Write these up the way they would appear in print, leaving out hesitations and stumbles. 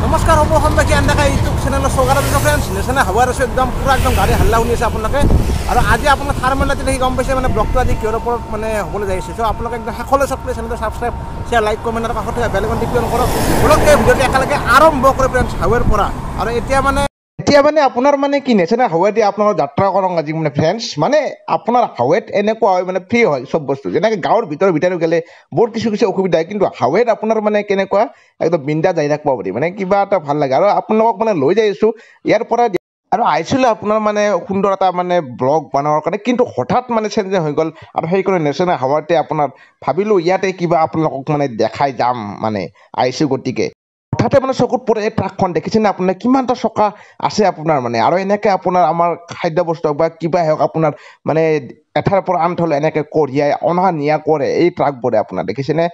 নমস্কাৰ হ'ব সম্বাকি আনদাকা ইউটিউব চেনেলৰ স্বাগতম ফ্ৰেণ্ডছ নেচনে হাৱাৰ আছে একদম পুৰা একদম গাড়ী হাল্লা শুনি আছে আপোনালোকে আৰু আজি আপোনাৰ থাৰ্মেলাতে দেখি গম পাইছে মানে ব্লগটো আজি কিহৰ ওপৰত মানে হ'বলৈ যাই আছে চ' আপোনালোকে একদম সকলোৱে চেনেলটো ছাবস্ক্ৰাইব শ্বেয়াৰ লাইক কমেণ্ট আৰু কাষতে বেল আইকন টিপি অন কৰক ব্লগ এই ভিডিঅ'টো একেলগে আৰম্ভ কৰে ফ্ৰেণ্ডছ হাৱাৰ পৰা আৰু এতিয়া মানে আপোনাৰ মানে কি নেচনে হাৱে দি আপোনাৰ যাত্ৰা কৰক আজি মানে ফ্ৰেণ্ডছ মানে আপোনাৰ হাৱেত এনেকুৱা হয় মানে ফ্ৰী হয় চব বস্তু যেনেকৈ গাঁৱৰ ভিতৰত গ'লে বহুত কিছু অসুবিধা হয় কিন্তু হাৱেত আপোনাৰ মানে কেনেকুৱা একদম বিন্দা যাই থাকিব পাৰি মানে কিবা এটা ভাল লাগে আৰু আপোনালোকক মানে লৈ যাই আছোঁ ইয়াৰ পৰা আৰু আহিছিলোঁ আপোনাৰ মানে সুন্দৰ এটা মানে ব্লগ বনোৱাৰ কাৰণে কিন্তু হঠাৎ মানে চেঞ্জ হৈ গ'ল আৰু সেইকাৰণে নেচনে হাৱাতে আপোনাৰ ভাবিলোঁ ইয়াতে কিবা আপোনালোকক মানে দেখাই যাম মানে আহিছোঁ গতিকে হঠাতে মানে চকুত পৰে এই ট্ৰাকখন দেখিছেনে আপোনাৰ কিমানটা চকা আছে আপোনাৰ মানে আৰু এনেকৈ আপোনাৰ আমাৰ খাদ্য বস্তু বা কিবা হওক আপোনাৰ মানে এঠাইৰ পৰা আন ঠাইলৈ এনেকৈ কঢ়িয়াই অনা নিয়া কৰে এই ট্ৰাকবোৰে আপোনাৰ দেখিছেনে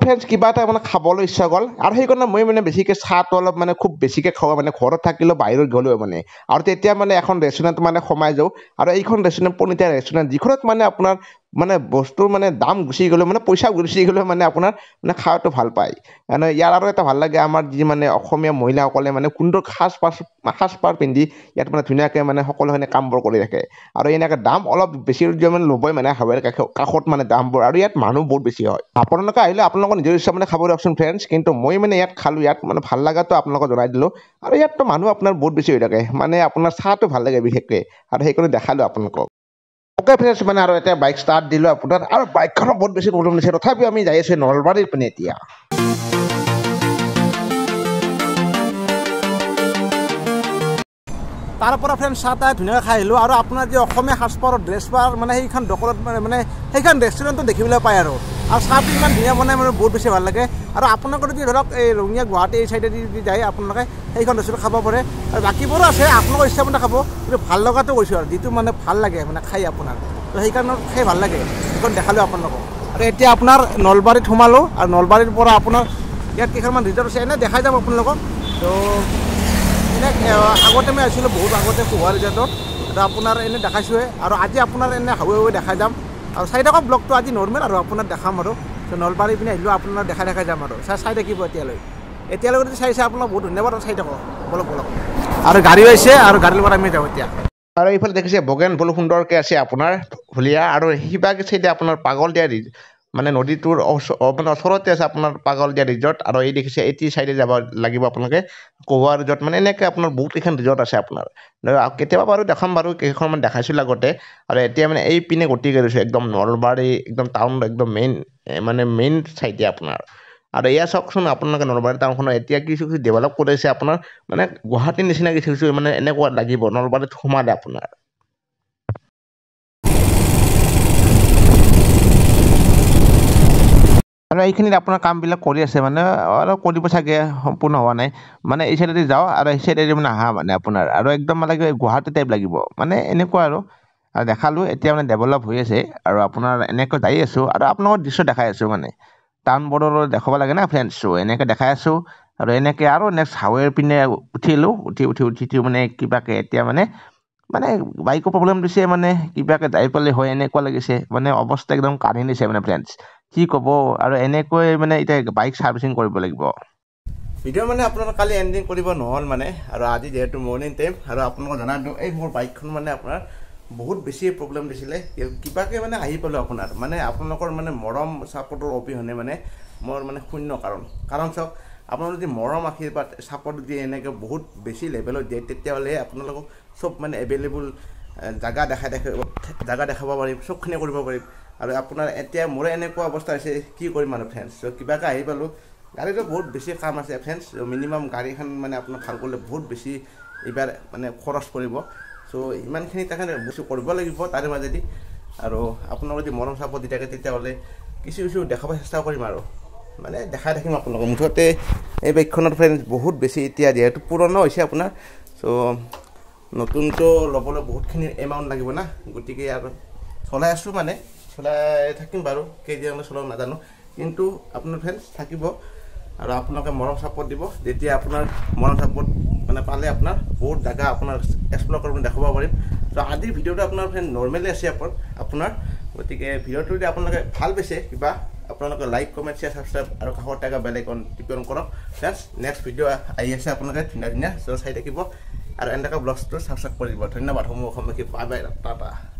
ফ্ৰেণ্ডছ কিবা এটা মানে খাবলৈ ইচ্ছা গ'ল আৰু সেইকাৰণে মই মানে বেছিকৈ চাহটো অলপ মানে খুব বেছিকৈ খাওঁ মানে ঘৰত থাকিলেও বাহিৰত গ'লেও মানে আৰু তেতিয়া মানে এখন ৰেষ্টুৰেণ্ট মানে সোমাই যাওঁ আৰু এইখন ৰেষ্টুৰেণ্ট পনিতা ৰেষ্টুৰেণ্ট যিখনত মানে আপোনাৰ মানে বস্তুৰ মানে দাম গুচি গ'লেও মানে পইচা গুচি গ'লেও মানে আপোনাৰ মানে খাৱাটো ভাল পায় মানে ইয়াৰ আৰু এটা ভাল লাগে আমাৰ যি মানে অসমীয়া মহিলাসকলে মানে সুন্দৰ সাজপাৰ পিন্ধি ইয়াত মানে ধুনীয়াকৈ মানে সকলোখিনি কামবোৰ কৰি থাকে আৰু এনেকৈ দাম অলপ বেছি মানে ল'বই মানে হাৱেৰ কাষত মানে দামবোৰ আৰু ইয়াত মানুহ বহুত বেছি হয় আপোনালোকে আহিলে আপোনালোকৰ নিজৰ ইচ্ছা মানে খাব দিয়কচোন ফ্ৰেণ্ডছ কিন্তু মই মানে ইয়াত খালোঁ ইয়াত মানে ভাল লগাটো আপোনালোকক জনাই দিলোঁ আৰু ইয়াততো মানুহ আপোনাৰ বহুত বেছি হৈ থাকে মানে আপোনাৰ চাহটো ভাল লাগে বিশেষকৈ আৰু সেইকাৰণে দেখালোঁ আপোনালোকক অ'কে ফ্ৰেণ্ডছ মানে আৰু এতিয়া বাইক ষ্টাৰ্ট দিলোঁ আপোনাৰ আৰু বাইকখনৰ বহুত বেছি প্ৰব্লেম দিছে তথাপিও আমি যাই আছোঁ নলবাৰীৰ পিনে এতিয়া তাৰ পৰা ফ্ৰেণ্ডছ চাহ তাহ ধুনীয়াকৈ খাই আহিলোঁ আৰু আপোনাৰ যি অসমীয়া সাজপাৰৰ ড্ৰেছপাৰ মানে সেইখন দোকানত মানে সেইখন ৰেষ্টুৰেণ্টটো দেখিবলৈ পায় আৰু চাহটো ইমান ধুনীয়া বনাই মানে বহুত বেছি ভাল লাগে আৰু আপোনালোকৰ যদি ধৰক এই ৰঙিয়া গুৱাহাটী এই চাইডেদি যদি যায় আপোনালোকে সেইখন ৰেষ্টুৰেণ্ট খাব পাৰে আৰু বাকীবোৰো আছে আপোনালোকৰ ইচ্ছামতে খাব কিন্তু ভাল লগাটো কৈছোঁ আৰু যিটো মানে ভাল লাগে মানে খাই আপোনাৰ তো সেইকাৰণে খাই ভাল লাগে সেইখন দেখালোঁ আপোনালোকক আৰু এতিয়া আপোনাৰ নলবাৰীত সোমালোঁ আৰু নলবাৰীৰ পৰা আপোনাৰ ইয়াত কেইখনমান ৰিজৰ্ট আছে এনেই দেখাই যাম আপোনালোকক তো আগতে মই আহিছিলোঁ বহুত আগতে কুহুৱা ৰিজৰ্টত তো আপোনাৰ এনেই দেখাইছোঁহে আৰু আজি আপোনাৰ এনেই হাৱে দেখাই যাম আৰু চাই থাকক ব্লগটো আজি নৰ্মেল আৰু আপোনাক দেখাম আৰু তো নলবাৰী পিনে আহিলোঁ আপোনাৰ দেখাই যাম আৰু চাই থাকিব এতিয়ালৈ যদি চাইছে আপোনাক বহুত ধন্যবাদ চাই থাকক বলক আৰু গাড়ী আহিছে আৰু গাড়ীৰ লগত আমি যাওঁ এতিয়া আৰু এইফালে দেখিছে বগেন বৰ সুন্দৰকৈ আছে আপোনাৰ হুলীয়া আৰু সিবাগে চাইডে আপোনাৰ পাগল দিয়া মানে নদীটোৰ মানে ওচৰতে আছে আপোনাৰ পাগল দিয়া ৰিজৰ্ট আৰু এই দেখিছে এইটি চাইডে যাব লাগিব আপোনালোকে কুহুৱা ৰিজৰ্ট মানে এনেকৈ আপোনাৰ বহুত কেইখন ৰিজৰ্ট আছে আপোনাৰ কেতিয়াবা বাৰু দেখাম বাৰু কেইখনমান দেখাইছিল আগতে আৰু এতিয়া মানে এই পিনে গতি কৰিছোঁ একদম নলবাৰী একদম টাউন একদম মেইন চাইডে আপোনাৰ আৰু এয়া চাওকচোন আপোনালোকে নলবাৰী টাউনখনত এতিয়া কিছু ডেভেলপ কৰিছে আপোনাৰ মানে গুৱাহাটীৰ নিচিনা কিছু মানে এনেকুৱা লাগিব নলবাৰীত সোমালে আপোনাৰ আৰু এইখিনিত আপোনাৰ কামবিলাক কৰি আছে মানে অলপ কৰিব চাগে সম্পূৰ্ণ হোৱা নাই মানে এই চাইডেদি যাওঁ আৰু এই চাইডেদি মানে আহা মানে আপোনাৰ আৰু একদম মানে গুৱাহাটী টাইপ লাগিব মানে এনেকুৱা আৰু দেখালোঁ এতিয়া মানে ডেভেলপ হৈ আছে আৰু আপোনাৰ এনেকৈ যাই আছোঁ আৰু আপোনালোকৰ দৃশ্য দেখাই আছোঁ মানে টাউন বৰ্ডৰ দেখাব লাগে না ফ্ৰেণ্ডছ চ' এনেকৈ দেখাই আছোঁ আৰু এনেকৈ আৰু নেক্সট হাৱেৰ পিনে উঠিলোঁ উঠি মানে কিবাকৈ এতিয়া মানে বাইকৰ প্ৰব্লেম দিছে মানে কিবাকৈ যাই পালে হয় এনেকুৱা লাগিছে মানে অৱস্থা একদম কাঢ়ি নিছে মানে ফ্ৰেণ্ডছ কি ক'ব আৰু এনেকৈ মানে এতিয়া বাইক ছাৰ্ভিচিং কৰিব লাগিব ভিডিঅ' মানে আপোনালোকে কালি এণ্ডিং কৰিব নহ'ল মানে আৰু আজি যিহেতু মৰ্ণিং টাইম আৰু আপোনালোকক জনাই দিওঁ এই মোৰ বাইকখন মানে আপোনাৰ বহুত বেছি প্ৰব্লেম দিছিলে কিবাকৈ মানে আহি পালোঁ আপোনাৰ মানে আপোনালোকৰ মানে মৰম ছাপৰ্টৰ অবিহনে মানে মোৰ মানে শূন্য কাৰণ চাওক আপোনালোকে যদি মৰম আশীৰ্বাদ ছাপৰ্ট দিয়ে এনেকৈ বহুত বেছি লেভেলত দিয়ে তেতিয়াহ'লে আপোনালোকক চব মানে এভেইলেবল জাগা দেখাব পাৰিম চবখিনি কৰিব পাৰিম আৰু আপোনাৰ এতিয়া মোৰে এনেকুৱা অৱস্থা হৈছে কি কৰিম মানে ফ্ৰেণ্ডছ চ' কিবাকৈ আহি পালোঁ গাড়ীটো বহুত বেছি কাম আছে ফ্ৰেণ্ডছ মিনিমাম গাড়ীখন মানে আপোনাৰ ভাল কৰিলে বহুত বেছি এইবাৰ মানে খৰচ পৰিব চ' ইমানখিনি তাকে বস্তু কৰিব লাগিব তাৰে মাজেদি আৰু আপোনালোকে যদি মৰম চাপৰ্ট দি থাকে তেতিয়াহ'লে কিছু দেখাব চেষ্টা কৰিম আৰু মানে দেখাই থাকিম আপোনালোকক মুঠতে এই বাইকখনৰ ফ্ৰেণ্ডছ বহুত বেছি এতিয়া যিহেতু পুৰণা হৈছে আপোনাৰ চ' নতুনটো ল'বলৈ বহুতখিনি এমাউণ্ট লাগিব না গতিকে আৰু চলাই আছোঁ মানে চলাই থাকিম বাৰু কেইদিনলৈ চলাব নাজানো কিন্তু আপোনাৰ ফ্ৰেণ্ডছ থাকিব আৰু আপোনালোকে মৰম ছাপৰ্ট দিব যেতিয়া আপোনাৰ মৰম ছাপৰ্ট মানে পালে আপোনাৰ বহুত জাগা আপোনাৰ এক্সপ্ল'ৰ কৰিব দেখাব পাৰিম তো আজিৰ ভিডিঅ'টো আপোনাৰ ফ্ৰেণ্ড নৰ্মেলি আছে আপোনাৰ গতিকে ভিডিঅ'টো যদি আপোনালোকে ভাল পাইছে কিবা আপোনালোকে লাইক কমেণ্ট শ্বেয়াৰ ছাবস্ক্ৰাইব আৰু কাষত থকা বেল আইকন টিপি অন কৰক ফ্ৰেণ্ডছ নেক্সট ভিডিঅ' আহি আছে আপোনালোকে ধুনীয়া চাই থাকিব আৰু এনেকুৱা ব্লগছটো ছাবস্ক্ৰাইব কৰি দিব ধন্যবাদ সমূহ বাই বাই টাটা